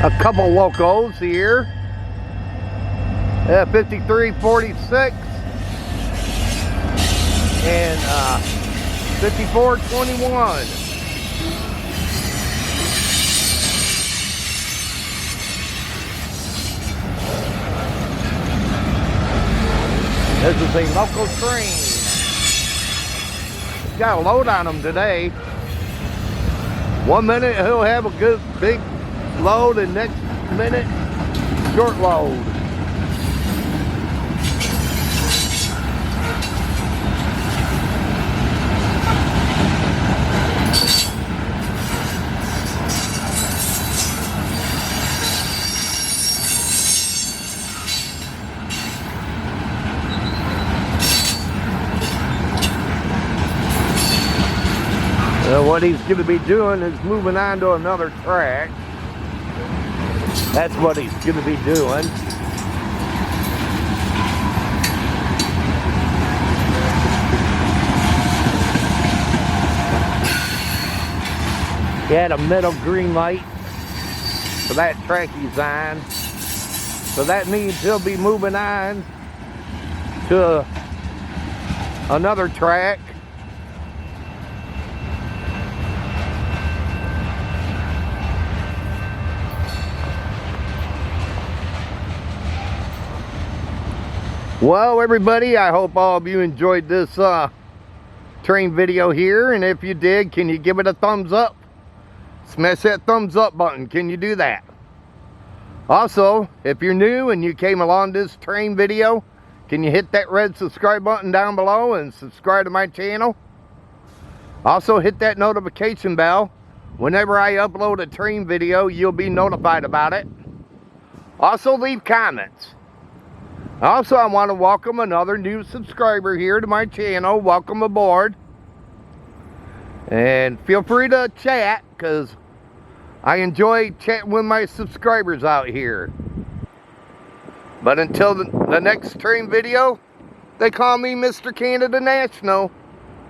A couple locos here. 5346 and 5421. This is a local train. It's got a load on them today. 1 minute he'll have a good big load, and next minute short load. What he's going to be doing is moving on to another track. That's what he's going to be doing. He had a middle green light for that track he's on. So that means he'll be moving on to another track. Well, everybody, I hope all of you enjoyed this train video here, and if you did, can you give it a thumbs up? Smash that thumbs up button. Can you do that? Also, if you're new and you came along this train video, can you hit that red subscribe button down below and subscribe to my channel? Also, hit that notification bell. Whenever I upload a train video, you'll be notified about it. Also, leave comments. Also, I want to welcome another new subscriber here to my channel. Welcome aboard. And feel free to chat, because I enjoy chatting with my subscribers out here. But until the next train video, they call me Mr. Canada National.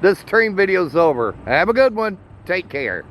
This train video's over. Have a good one. Take care.